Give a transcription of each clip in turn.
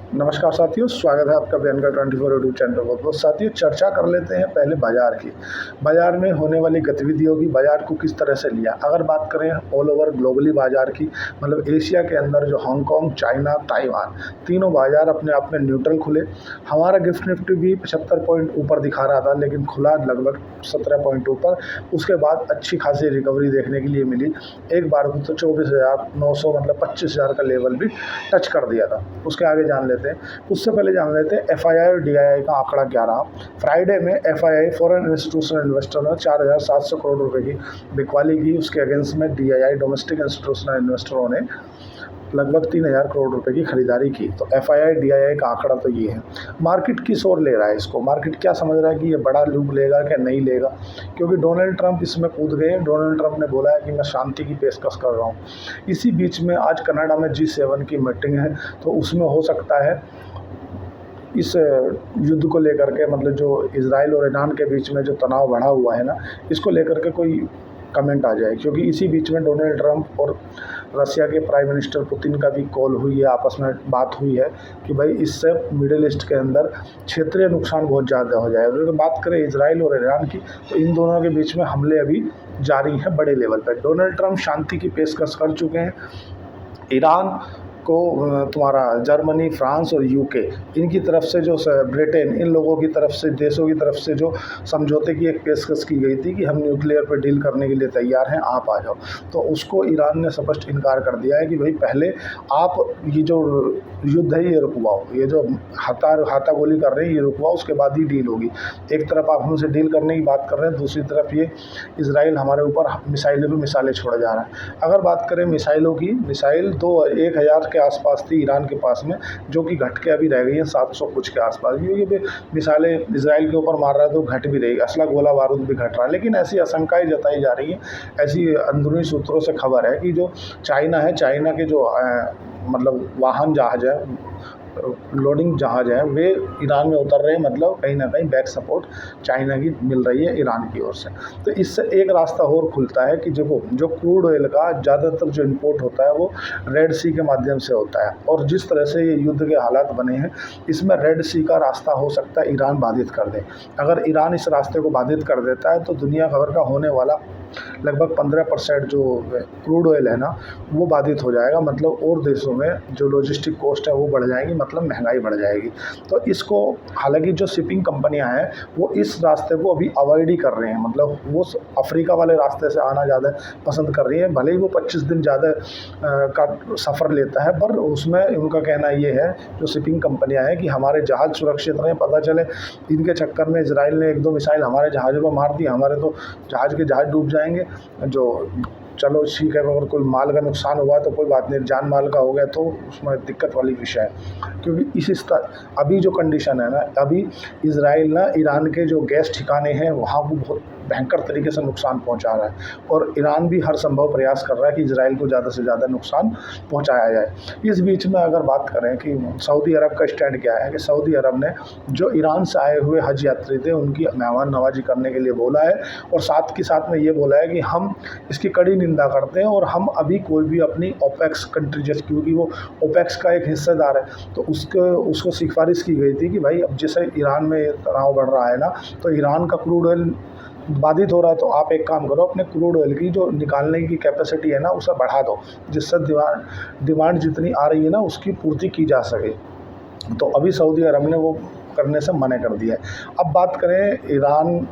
नमस्कार साथियों, स्वागत है आपका बयानका 24 यूट्यूब चैनल पर। बहुत साथियों, चर्चा कर लेते हैं पहले बाज़ार की। बाज़ार में होने वाली गतिविधियों की, बाज़ार को किस तरह से लिया। अगर बात करें ऑल ओवर ग्लोबली बाज़ार की, मतलब एशिया के अंदर जो हांगकांग, चाइना, ताइवान, तीनों बाज़ार अपने आप में न्यूट्रल खुले। हमारा गिफ्ट निफ्टी भी 75 पॉइंट ऊपर दिखा रहा था, लेकिन खुला लगभग 17 पॉइंट ऊपर। उसके बाद अच्छी खासी रिकवरी देखने के लिए मिली। एक बार को तो 24,900 मतलब 25,000 का लेवल भी टच कर दिया था। उसके आगे जान लेते हैं। उससे पहले जान लेते हैं एफआईआई और डीआईआई का आंकड़ा क्या रहा। फ्राइडे में एफआईआई फॉरेन इंस्टीट्यूशनल इन्वेस्टर ने 4,700 करोड़ रुपए की बिकवाली की। उसके अगेंस्ट में डीआईआई डोमेस्टिक इंस्टीट्यूशनल इन्वेस्टरों ने लगभग 3,000 करोड़ रुपए की खरीदारी की। तो एफआईआई डीआईआई का आंकड़ा तो ये है। मार्केट किस ओर ले रहा है इसको, मार्केट क्या समझ रहा है कि ये बड़ा लूप लेगा क्या नहीं लेगा, क्योंकि डोनाल्ड ट्रंप इसमें कूद गए। डोनाल्ड ट्रंप ने बोला है कि मैं शांति की पेशकश कर रहा हूँ। इसी बीच में आज कनाडा में G7 की मीटिंग है, तो उसमें हो सकता है इस युद्ध को लेकर के, मतलब जो इजराइल और ईरान के बीच में जो तनाव बढ़ा हुआ है ना, इसको लेकर के कोई कमेंट आ जाए। क्योंकि इसी बीच में डोनाल्ड ट्रंप और रसिया के प्राइम मिनिस्टर पुतिन का भी कॉल हुई है, आपस में बात हुई है कि भाई इससे मिडिल ईस्ट के अंदर क्षेत्रीय नुकसान बहुत ज़्यादा हो जाएगा। अगर बात करें इजराइल और ईरान की, तो इन दोनों के बीच में हमले अभी जारी हैं बड़े लेवल पर। डोनाल्ड ट्रंप शांति की पेशकश कर चुके हैं। ईरान को तुम्हारा जर्मनी, फ्रांस और यूके, इनकी तरफ से जो ब्रिटेन, इन लोगों की तरफ से, देशों की तरफ से जो समझौते की एक पेशकश की गई थी कि हम न्यूक्लियर पर डील करने के लिए तैयार हैं, आप आ जाओ, तो उसको ईरान ने स्पष्ट इनकार कर दिया है कि भाई पहले आप ये जो युद्ध है ये रुकवाओ, ये जो हाथागोली कर रहे हैं ये रुकवाओ, उसके बाद ही डील होगी। एक तरफ आप हमसे डील करने की बात कर रहे हैं, दूसरी तरफ ये इजराइल हमारे ऊपर मिसाइलें पे मिसाइलें छोड़ा जा रहा है। अगर बात करें मिसाइलों की, मिसाइल 1,000 के आसपास थी ईरान के पास में, जो कि घट के अभी रह गई हैं 700 कुछ के आसपास। क्योंकि मिसाइलें इजराइल के ऊपर मार रहा है तो घट भी रहेगी, असला गोला बारूद भी घट रहा है। लेकिन ऐसी आशंकाएं जताई जा रही हैं, ऐसी अंदरूनी सूत्रों से खबर है कि जो चाइना है, चाइना के जो मतलब वाहन जहाज है, लोडिंग जहाज हैं, वे ईरान में उतर रहे हैं। मतलब कहीं ना कहीं बैक सपोर्ट चाइना की मिल रही है ईरान की ओर से। तो इससे एक रास्ता और खुलता है कि जो क्रूड ऑयल का ज़्यादातर जो इंपोर्ट होता है वो रेड सी के माध्यम से होता है। और जिस तरह से ये युद्ध के हालात बने हैं, इसमें रेड सी का रास्ता हो सकता है ईरान बाधित कर दे। अगर ईरान इस रास्ते को बाधित कर देता है तो दुनिया भर का होने वाला लगभग 15% जो क्रूड ऑयल है ना, वो बाधित हो जाएगा। मतलब और देशों में जो लॉजिस्टिक कॉस्ट है वो बढ़ जाएगी, मतलब महंगाई बढ़ जाएगी। तो इसको, हालांकि जो शिपिंग कंपनियां हैं वो इस रास्ते को अभी अवॉइड ही कर रहे हैं, मतलब वो अफ्रीका वाले रास्ते से आना ज़्यादा पसंद कर रही है। भले ही वो 25 दिन ज़्यादा का सफ़र लेता है, पर उसमें उनका कहना ये है, जो शिपिंग कंपनियां हैं, कि हमारे जहाज़ सुरक्षित रहें। पता चले इनके चक्कर में इजराइल ने 1-2 मिसाइल हमारे जहाज़ों पर मार दी, हमारे तो जहाज़ डूब जाएंगे। जो चलो ठीक है, अगर कोई माल का नुकसान हुआ तो कोई बात नहीं, जान माल का हो गया तो उसमें दिक्कत वाली विषय है। क्योंकि इस अभी जो कंडीशन है ना, अभी इजराइल ना ईरान के जो गैस ठिकाने हैं वहाँ को बहुत भयंकर तरीके से नुकसान पहुंचा रहा है, और ईरान भी हर संभव प्रयास कर रहा है कि इजराइल को ज़्यादा से ज़्यादा नुकसान पहुंचाया जाए। इस बीच में अगर बात करें कि सऊदी अरब का स्टैंड क्या है, कि सऊदी अरब ने जो ईरान से आए हुए हज यात्री थे उनकी मेहमान नवाजी करने के लिए बोला है, और साथ के साथ में ये बोला है कि हम इसकी कड़ी निंदा करते हैं, और हम अभी कोई भी अपनी ओपेक्स कंट्री, जैसे क्योंकि वो ओपेक्स का एक हिस्सेदार है, तो उसको सिफारिश की गई थी कि भाई अब जैसे ईरान में तनाव बढ़ रहा है ना, तो ईरान का क्रूड ऑयल बाधित हो रहा है, तो आप एक काम करो, अपने क्रूड ऑयल की जो निकालने की कैपेसिटी है ना उसे बढ़ा दो, जिससे डिमांड जितनी आ रही है ना उसकी पूर्ति की जा सके। तो अभी सऊदी अरब ने वो करने से मना कर दिया है। अब बात करें ईरान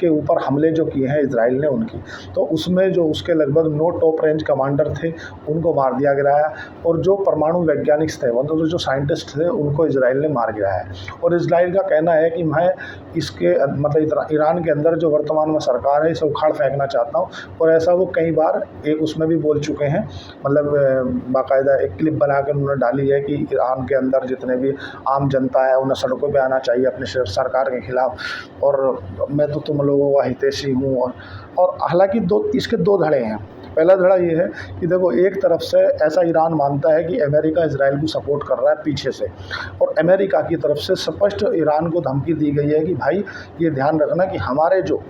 के ऊपर हमले जो किए हैं इजराइल ने उनकी, तो उसमें जो उसके लगभग 9 टॉप रेंज कमांडर थे उनको मार दिया गिराया, और जो परमाणु वैज्ञानिक थे, मतलब जो साइंटिस्ट थे, उनको इजराइल ने मार गिराया है। और इजराइल का कहना है कि मैं इसके मतलब ईरान के अंदर जो वर्तमान में सरकार है इसे उखाड़ फेंकना चाहता हूँ। और ऐसा वो कई बार एक उसमें भी बोल चुके हैं, मतलब बाकायदा एक क्लिप बना कर उन्होंने डाली है कि ईरान के अंदर जितने भी आम जनता है उन्हें सड़कों पर आना चाहिए अपने सरकार के खिलाफ, और मैं तो तुम लोगों का हितैषी हूँ। और हालांकि इसके दो धड़े हैं। पहला धड़ा ये है कि देखो, एक तरफ से ऐसा ईरान मानता है कि अमेरिका इजराइल को सपोर्ट कर रहा है पीछे से, और अमेरिका की तरफ से स्पष्ट ईरान को धमकी दी गई है कि भाई ये ध्यान रखना कि हमारे जो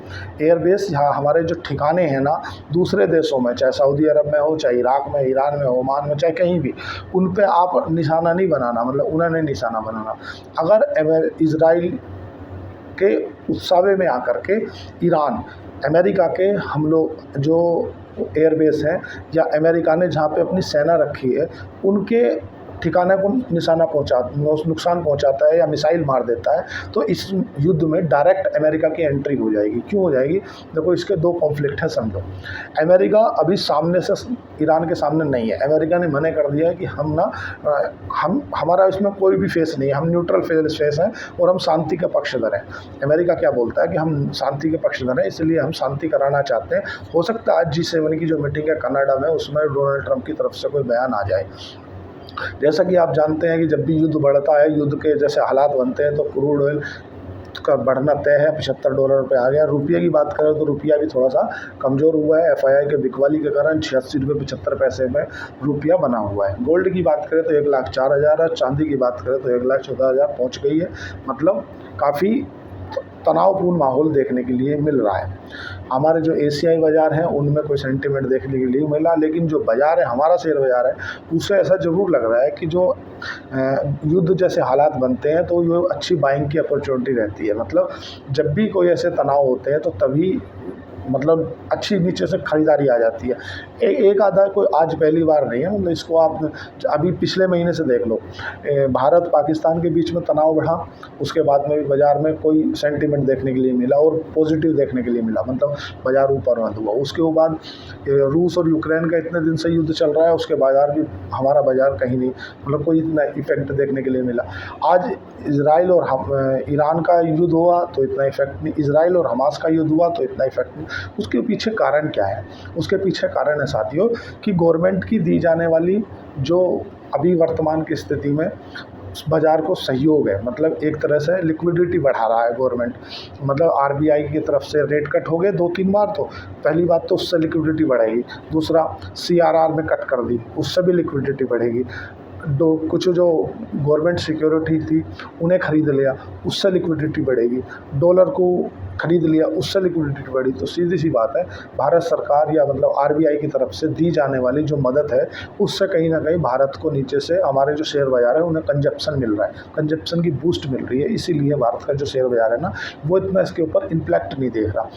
एयरबेस या हमारे जो ठिकाने हैं ना दूसरे देशों में, चाहे सऊदी अरब में हो, चाहे इराक में, ईरान में, ओमान में, चाहे कहीं भी, उन पे आप निशाना नहीं बनाना, मतलब उन्हें नहीं निशाना बनाना। अगर इजराइल के उत्सावे में आकर के ईरान अमेरिका के हमलों जो एयरबेस हैं या अमेरिका ने जहाँ पे अपनी सेना रखी है उनके ठिकाने को निशाना नुकसान पहुंचाता है या मिसाइल मार देता है, तो इस युद्ध में डायरेक्ट अमेरिका की एंट्री हो जाएगी। क्यों हो जाएगी? देखो, इसके दो कॉन्फ्लिक्ट है समझो। अमेरिका अभी सामने से ईरान के सामने नहीं है, अमेरिका ने मना कर दिया है कि हम हमारा इसमें कोई भी फेस नहीं है, हम न्यूट्रल फेस हैं और हम शांति के पक्षधर हैं। अमेरिका क्या बोलता है कि हम शांति के पक्षधर हैं, इसलिए हम शांति कराना चाहते हैं। हो सकता है आज G7 की जो मीटिंग है कनाडा में, उसमें डोनाल्ड ट्रंप की तरफ से कोई बयान आ जाए। जैसा कि आप जानते हैं कि जब भी युद्ध बढ़ता है, युद्ध के जैसे हालात बनते हैं, तो क्रूड ऑयल का बढ़ना तय है, $75 पे आ गया। रुपये की बात करें तो रुपया भी थोड़ा सा कमज़ोर हुआ है, FII के बिकवाली के कारण $86.75 में रुपया बना हुआ है। गोल्ड की बात करें तो 1,04,000 है, चांदी की बात करें तो 1,14,000 पहुँच गई है। मतलब काफ़ी तनावपूर्ण माहौल देखने के लिए मिल रहा है। हमारे जो एशियाई बाज़ार हैं उनमें कोई सेंटीमेंट देखने के लिए मिला, लेकिन जो बाज़ार है, हमारा शेयर बाज़ार है, उससे ऐसा ज़रूर लग रहा है कि जो युद्ध जैसे हालात बनते हैं तो ये अच्छी बाइंग की अपॉर्चुनिटी रहती है। मतलब जब भी कोई ऐसे तनाव होते हैं तो तभी मतलब अच्छी नीचे से खरीदारी आ जाती है। एक आधा कोई आज पहली बार नहीं है, मतलब इसको आप अभी पिछले महीने से देख लो। भारत पाकिस्तान के बीच में तनाव बढ़ा, उसके बाद में भी बाज़ार में कोई सेंटीमेंट देखने के लिए मिला और पॉजिटिव देखने के लिए मिला, मतलब बाज़ार ऊपर मत हुआ। उसके बाद रूस और यूक्रेन का इतने दिन से युद्ध चल रहा है, उसके बाज़ार भी, हमारा बाज़ार कहीं नहीं, मतलब कोई इतना इफेक्ट देखने के लिए मिला। आज इजराइल और ईरान का युद्ध हुआ तो इतना इफेक्ट नहीं, इजराइल और हमास का युद्ध हुआ तो इतना इफेक्ट नहीं। उसके पीछे कारण क्या है? उसके पीछे कारण है साथियों कि गवर्नमेंट की दी जाने वाली जो अभी वर्तमान की स्थिति में बाज़ार को सहयोग है, मतलब एक तरह से लिक्विडिटी बढ़ा रहा है गवर्नमेंट। मतलब RBI की तरफ से रेट कट हो गए 2-3 बार, तो पहली बात तो उससे लिक्विडिटी बढ़ेगी, दूसरा CRR में कट कर दी, उससे भी लिक्विडिटी बढ़ेगी। कुछ जो गवर्नमेंट सिक्योरिटी थी उन्हें खरीद लिया, उससे लिक्विडिटी बढ़ेगी। डॉलर को खरीद लिया, उससे लिक्विडिटी बढ़ी। तो सीधी सी बात है, भारत सरकार या मतलब RBI की तरफ से दी जाने वाली जो मदद है उससे कहीं ना कहीं भारत को नीचे से हमारे जो शेयर बाज़ार है उन्हें कंजप्शन मिल रहा है, कंजप्शन की बूस्ट मिल रही है। इसीलिए भारत का जो शेयर बाज़ार है ना, वो इतना इसके ऊपर इम्पैक्ट नहीं देख रहा।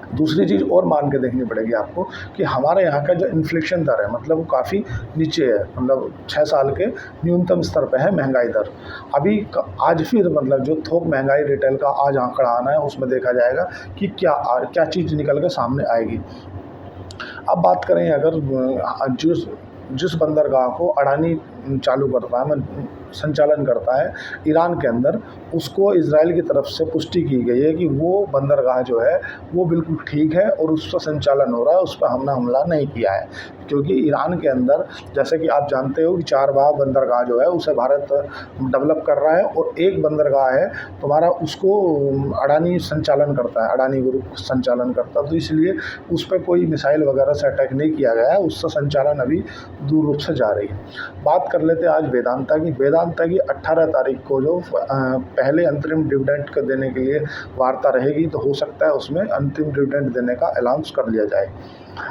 दूसरी चीज़ और मान के देखनी पड़ेगी आपको कि हमारे यहाँ का जो इन्फ्लेशन दर है, मतलब वो काफ़ी नीचे है, मतलब 6 साल के न्यूनतम स्तर पे है महंगाई दर। अभी आज फिर मतलब जो थोक महंगाई रिटेल का आज आंकड़ा आना है, उसमें देखा जाएगा कि क्या चीज़ निकल के सामने आएगी। अब बात करें अगर जिस बंदरगाह को अडानी चालू करता है, संचालन करता है ईरान के अंदर, उसको इजराइल की तरफ से पुष्टि की गई है कि वो बंदरगाह जो है वो बिल्कुल ठीक है और उसका संचालन हो रहा है, उस पर हमला नहीं किया है। क्योंकि ईरान के अंदर जैसे कि आप जानते हो कि 4 बंदरगाह जो है उसे भारत डेवलप कर रहा है, और एक बंदरगाह है तुम्हारा, उसको अडानी संचालन करता है, अडानी ग्रुप संचालन करता है। तो इसलिए उस पर कोई मिसाइल वगैरह से अटैक नहीं किया गया है, उसका संचालन अभी दूर रूप से जा रही है। बात कर लेते हैं आज वेदांता की 18 तारीख को जो पहले अंतरिम डिविडेंड को देने के लिए वार्ता रहेगी, तो हो सकता है उसमें अंतिम डिविडेंड देने का अनाउंस कर लिया जाए।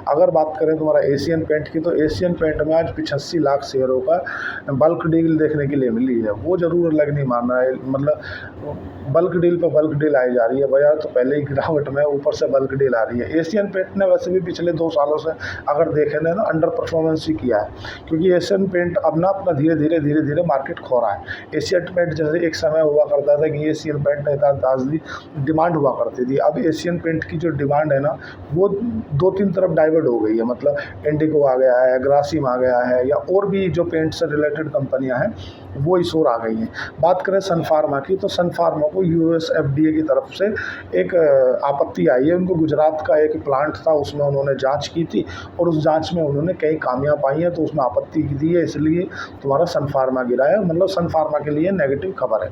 अगर बात करें तुम्हारा एशियन पेंट की, तो एशियन पेंट में आज 85 लाख शेयरों का बल्क डील देखने के लिए मिली है। वो ज़रूर अलग नहीं मानना है, मतलब बल्क डील पे बल्क डील आई जा रही है। बाजार तो पहले ही गिरावट में, ऊपर से बल्क डील आ रही है। एशियन पेंट ने वैसे भी पिछले 2 सालों से अगर देखें ना, अंडर परफॉर्मेंस ही किया है, क्योंकि एशियन पेंट अब ना अपना धीरे धीरे मार्केट खो रहा है। एशियन पेंट जैसे एक समय हुआ करता था कि एशियन पेंट ताजली डिमांड हुआ करती थी, अब एशियन पेंट की जो डिमांड है ना, वो 2-3 तरफ डाइवर्ट हो गई है। मतलब इंडिगो आ गया है, ग्रासिम आ गया है, या और भी जो पेंट से रिलेटेड कंपनियां हैं वो इस ओर आ गई हैं। बात करें सन फार्मा की, तो सन फार्मा को US FDA की तरफ से एक आपत्ति आई है। उनको गुजरात का एक प्लांट था, उसमें उन्होंने जांच की थी और उस जांच में उन्होंने कई खामियां पाई हैं, तो उसमें आपत्ति दी है, इसलिए तुम्हारा सन फार्मा गिरा है। मतलब सन फार्मा के लिए नेगेटिव खबर है,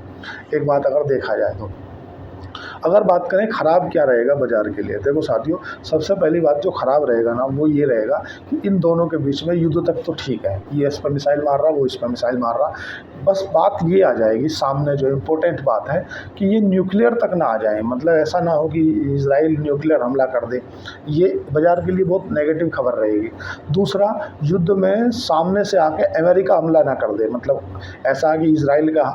एक बात अगर देखा जाए तो। अगर बात करें ख़राब क्या रहेगा बाज़ार के लिए, देखो साथियों, सबसे पहली बात जो ख़राब रहेगा ना वो ये रहेगा कि इन दोनों के बीच में युद्ध तक तो ठीक है, ये इस पर मिसाइल मार रहा, वो इस पर मिसाइल मार रहा, बस बात ये आ जाएगी सामने, जो इम्पोर्टेंट बात है कि ये न्यूक्लियर तक ना आ जाए, मतलब ऐसा ना हो कि इजराइल न्यूक्लियर हमला कर दे, ये बाज़ार के लिए बहुत नेगेटिव खबर रहेगी। दूसरा, युद्ध में सामने से आके अमेरिका हमला ना कर दे, मतलब ऐसा कि इजराइल का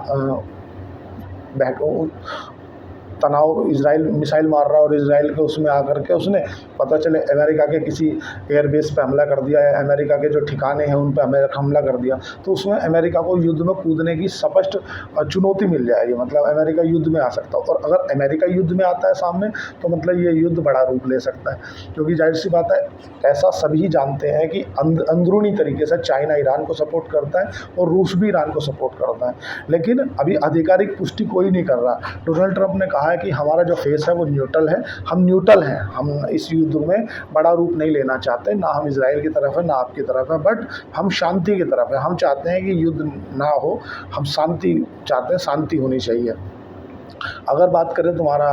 तनाव, इजराइल मिसाइल मार रहा है और इजराइल के उसमें आकर के उसने पता चले अमेरिका के किसी एयरबेस पे हमला कर दिया है, अमेरिका के जो ठिकाने हैं उन पे अमेरिका हमला कर दिया, तो उसमें अमेरिका को युद्ध में कूदने की स्पष्ट चुनौती मिल जाएगी, मतलब अमेरिका युद्ध में आ सकता है। और अगर अमेरिका युद्ध में आता है सामने तो मतलब ये युद्ध बड़ा रूप ले सकता है, क्योंकि जाहिर सी बात है, ऐसा सभी जानते हैं कि अंदरूनी तरीके से चाइना ईरान को सपोर्ट करता है और रूस भी ईरान को सपोर्ट करता है, लेकिन अभी आधिकारिक पुष्टि कोई नहीं कर रहा। डोनाल्ड ट्रंप ने कहा है कि हमारा जो फेस है वो न्यूट्रल है, हम न्यूट्रल हैं, हम इस युद्ध में बड़ा रूप नहीं लेना चाहते, ना हम इजराइल की तरफ है ना आपकी तरफ है, बट हम शांति की तरफ है, हम चाहते हैं कि युद्ध ना हो, हम शांति चाहते हैं, शांति होनी चाहिए। अगर बात करें तुम्हारा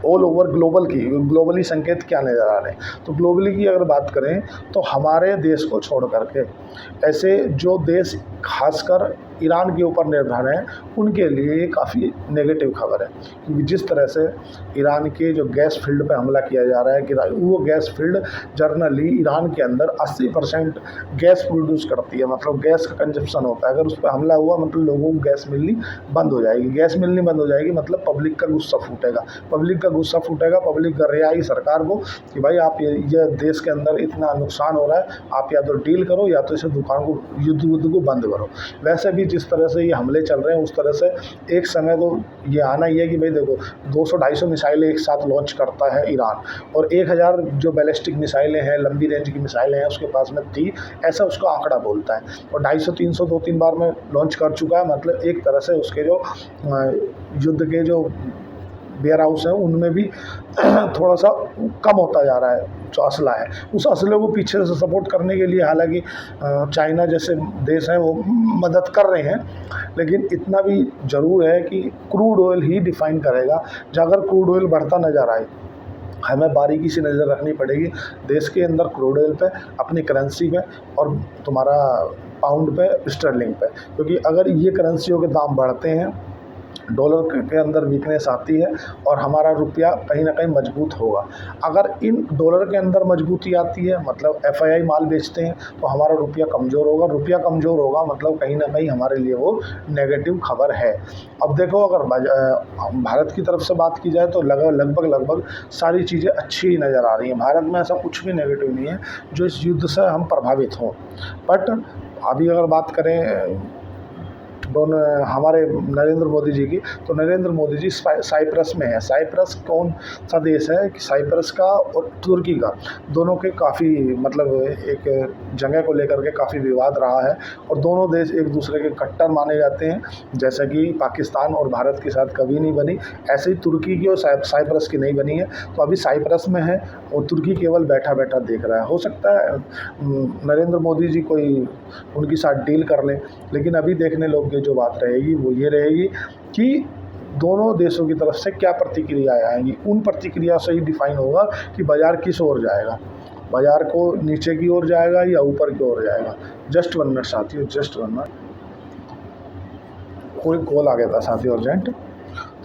ऑल ओवर ग्लोबल की, ग्लोबली संकेत क्या नज़र आ रहे हैं, तो ग्लोबली की अगर बात करें तो हमारे देश को छोड़ करके ऐसे जो देश खासकर ईरान के ऊपर निर्भर हैं उनके लिए ये काफ़ी नेगेटिव खबर है, क्योंकि जिस तरह से ईरान के जो गैस फील्ड पे हमला किया जा रहा है कि वो गैस फील्ड जनरली ईरान के अंदर 80% गैस प्रोड्यूस करती है, मतलब गैस का कंजप्शन होता है, अगर उस पर हमला हुआ मतलब लोगों को गैस मिलनी बंद हो जाएगी, गैस मिलनी बंद हो जाएगी मतलब पब्लिक का गुस्सा फूटेगा, पब्लिक का गुस्सा फूटेगा, पब्लिक कर रही आएगी सरकार को कि भाई आप ये देश के अंदर इतना नुकसान हो रहा है, आप या तो डील करो या तो इसे दुकान को युद्ध को बंद करो। वैसे भी जिस तरह से ये हमले चल रहे हैं उस तरह से एक समय तो ये आना ही है कि भाई देखो 200-250 मिसाइलें एक साथ लॉन्च करता है ईरान, और 1000 जो बैलिस्टिक मिसाइलें हैं, लंबी रेंज की मिसाइलें हैं उसके पास में थी, ऐसा उसका आंकड़ा बोलता है, और 250-300 2-3 बार में लॉन्च कर चुका है, मतलब एक तरह से उसके जो युद्ध के जो वेयर हाउस है उनमें भी थोड़ा सा कम होता जा रहा है जो असला है, उस असले को पीछे से सपोर्ट करने के लिए हालांकि चाइना जैसे देश हैं वो मदद कर रहे हैं, लेकिन इतना भी ज़रूर है कि क्रूड ऑयल ही डिफ़ाइन करेगा। अगर क्रूड ऑयल बढ़ता नज़र आए, हमें बारीकी से नज़र रखनी पड़ेगी देश के अंदर क्रूड ऑयल पे, अपनी करेंसी पे और तुम्हारा पाउंड पे, स्टर्लिंग पे, क्योंकि अगर ये करेंसियों के दाम बढ़ते हैं, डॉलर के अंदर वीकनेस आती है और हमारा रुपया कहीं ना कहीं मजबूत होगा। अगर इन डॉलर के अंदर मजबूती आती है, मतलब एफआईआई माल बेचते हैं तो हमारा रुपया कमज़ोर होगा, रुपया कमज़ोर होगा मतलब कहीं ना कहीं हमारे लिए वो नेगेटिव खबर है। अब देखो अगर भारत की तरफ से बात की जाए तो लगभग सारी चीज़ें अच्छी ही नज़र आ रही हैं, भारत में ऐसा कुछ भी नेगेटिव नहीं है जो इस युद्ध से हम प्रभावित हों। बट अभी अगर बात करें दोनों हमारे नरेंद्र मोदी जी की, तो नरेंद्र मोदी जी साइप्रस में है। साइप्रस कौन सा देश है कि साइप्रस का और तुर्की का दोनों के काफ़ी मतलब एक जगह को लेकर के काफ़ी विवाद रहा है, और दोनों देश एक दूसरे के कट्टर माने जाते हैं, जैसा कि पाकिस्तान और भारत के साथ कभी नहीं बनी, ऐसे ही तुर्की की और साइप्रस की नहीं बनी है। तो अभी साइप्रस में है और तुर्की केवल बैठा बैठा देख रहा है। हो सकता है नरेंद्र मोदी जी कोई उनके साथ डील कर लें, लेकिन अभी देखने लोग जो बात रहेगी वो ये रहेगी कि दोनों देशों की तरफ से क्या प्रतिक्रियाएं आएंगी, उन प्रतिक्रिया से ही डिफाइन होगा कि बाज़ार किस ओर जाएगा, बाज़ार को नीचे की ओर जाएगा या ऊपर की ओर जाएगा। जस्ट 1 मिनट साथियों, जस्ट 1 मिनट, कोई कॉल आ गया था साथियों अर्जेंट।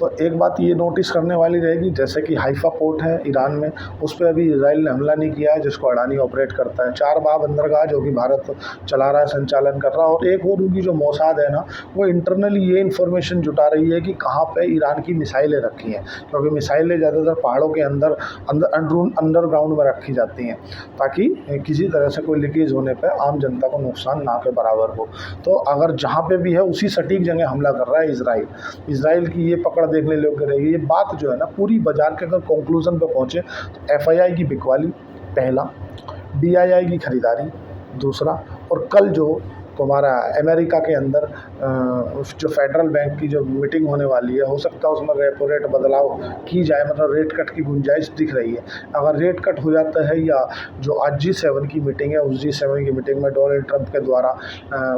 तो एक बात ये नोटिस करने वाली रहेगी, जैसे कि हाइफा पोर्ट है ईरान में, उस पर अभी इजराइल ने हमला नहीं किया है, जिसको अडानी ऑपरेट करता है। 4 बंदरगाह जो कि भारत चला रहा है, संचालन कर रहा है, और एक और उनकी जो मोसाद है ना, वो इंटरनली ये इन्फॉर्मेशन जुटा रही है कि कहाँ पे ईरान की मिसाइलें रखी हैं, क्योंकि मिसाइलें ज़्यादातर पहाड़ों के अंडरग्राउंड में रखी जाती हैं, ताकि किसी तरह से कोई लीकेज होने पर आम जनता को नुकसान ना के बराबर हो। तो अगर जहाँ पर भी है उसी सटीक जगह हमला कर रहा है इजराइल की ये पकड़ देखने लोग रहेगी। ये बात जो है ना पूरी बाजार के अगर कंक्लूजन पे पहुंचे तो एफआईआई की बिकवाली पहला, डीआईआई की खरीदारी दूसरा, और कल जो तुम्हारा अमेरिका के अंदर जो फेडरल बैंक की जो मीटिंग होने वाली है, हो सकता है उसमें रेपो रेट बदलाव की जाए, मतलब रेट कट की गुंजाइश दिख रही है। अगर रेट कट हो जाता है या जो आज G7 की मीटिंग है, उस G7 की मीटिंग में डोनाल्ड ट्रंप के द्वारा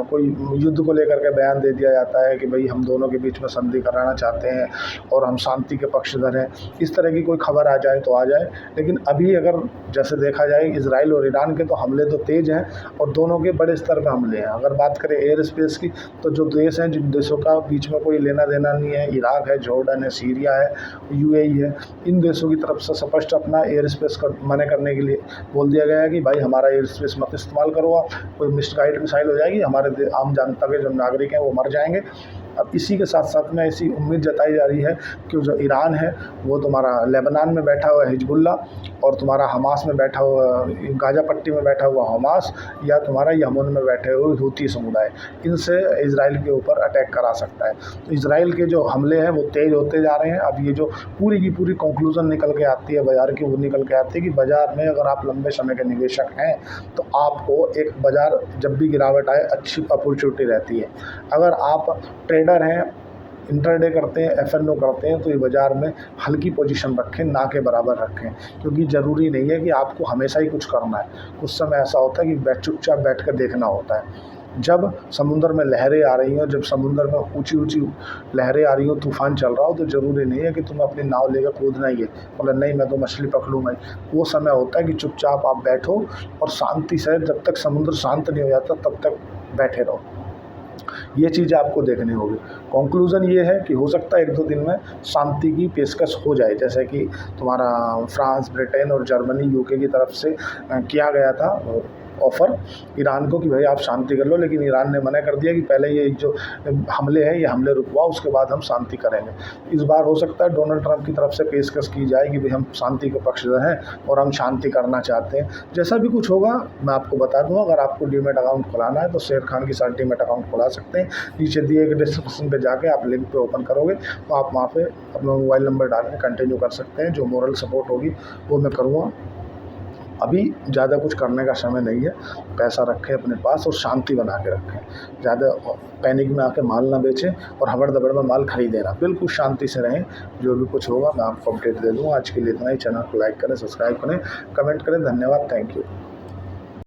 कोई युद्ध को लेकर के बयान दे दिया जाता है कि भाई हम दोनों के बीच में संधि कराना चाहते हैं और हम शांति के पक्षधर हैं, इस तरह की कोई खबर आ जाए तो आ जाए। लेकिन अभी अगर जैसे देखा जाए इजराइल और ईरान के तो हमले तो तेज़ हैं और दोनों के बड़े स्तर पर हमले हैं। अगर बात करें एयर स्पेस की, तो जो देश हैं, जिन देशों का बीच में कोई लेना देना नहीं है, इराक है, जॉर्डन है, सीरिया है, UAE है, इन देशों की तरफ से स्पष्ट अपना एयर स्पेस मना करने के लिए बोल दिया गया है कि भाई हमारा एयर स्पेस मत इस्तेमाल करो, आप कोई मिसगाइड मिसाइल हो जाएगी, हमारे आम जनता के जो नागरिक हैं वो मर जाएंगे। अब इसी के साथ साथ में ऐसी उम्मीद जताई जा रही है कि जो ईरान है वो तुम्हारा लेबनान में बैठा हुआ हिजबुल्ला और तुम्हारा हमास में बैठा हुआ, गाज़ा पट्टी में बैठा हुआ हमास, या तुम्हारा यमन में बैठे हुए हूती समुदाय, इनसे इजराइल के ऊपर अटैक करा सकता है। तो इजराइल के जो हमले हैं वो तेज़ होते जा रहे हैं। अब ये जो पूरी की पूरी कंक्लूज़न निकल के आती है बाज़ार की, वो निकल के आती है कि बाज़ार में अगर आप लंबे समय के निवेशक हैं तो आपको एक बाज़ार जब भी गिरावट आए अच्छी अपॉर्चुनिटी रहती है। अगर आप ट्रेडर हैं, इंट्राडे करते हैं, FNO करते हैं, तो ये बाज़ार में हल्की पोजीशन रखें, ना के बराबर रखें, क्योंकि ज़रूरी नहीं है कि आपको हमेशा ही कुछ करना है। कुछ समय ऐसा होता है कि चुपचाप बैठ कर देखना होता है। जब समुद्र में लहरें आ रही हों, जब समुद्र में ऊंची लहरें आ रही हों, तूफ़ान चल रहा हो, तो ज़रूरी नहीं है कि तुम्हें अपनी नाव लेकर कूदना ही है, मतलब नहीं मैं तो मछली पकड़ूंगा ही। वो समय होता है कि चुपचाप आप बैठो और शांति से, जब तक समुद्र शांत नहीं हो जाता तब तक बैठे रहो। ये चीज़ आपको देखनी होगी। कंक्लूज़न ये है कि हो सकता है 1-2 दिन में शांति की पेशकश हो जाए, जैसे कि तुम्हारा फ्रांस, ब्रिटेन और जर्मनी, UK की तरफ से किया गया था ऑफ़र ईरान को कि भाई आप शांति कर लो, लेकिन ईरान ने मना कर दिया कि पहले ये जो हमले हैं ये हमले रुकवाओ, उसके बाद हम शांति करेंगे। इस बार हो सकता है डोनाल्ड ट्रंप की तरफ से पेशकश की जाए कि भाई हम शांति के पक्षधर हैं और हम शांति करना चाहते हैं। जैसा भी कुछ होगा मैं आपको बता दूँगा। अगर आपको डीमैट अकाउंट खुलाना है तो शेर खान के साथ डीमैट अकाउंट खुला सकते हैं। नीचे दिए गए डिस्क्रिप्शन पे जाके आप लिंक पे ओपन करोगे तो आप वहाँ पे अपना मोबाइल नंबर डाल के कंटिन्यू कर सकते हैं। जो मोरल सपोर्ट होगी वो मैं करूँगा। अभी ज़्यादा कुछ करने का समय नहीं है। पैसा रखें अपने पास और शांति बना के रखें। ज़्यादा पैनिक में आके माल ना बेचें और हबड़-दबड़ में माल खरीदें ना। बिल्कुल शांति से रहें। जो भी कुछ होगा मैं आपको अपडेट दे दूँगा। आज के लिए इतना ही। चैनल को लाइक करें, सब्सक्राइब करें, कमेंट करें। धन्यवाद। Thank you.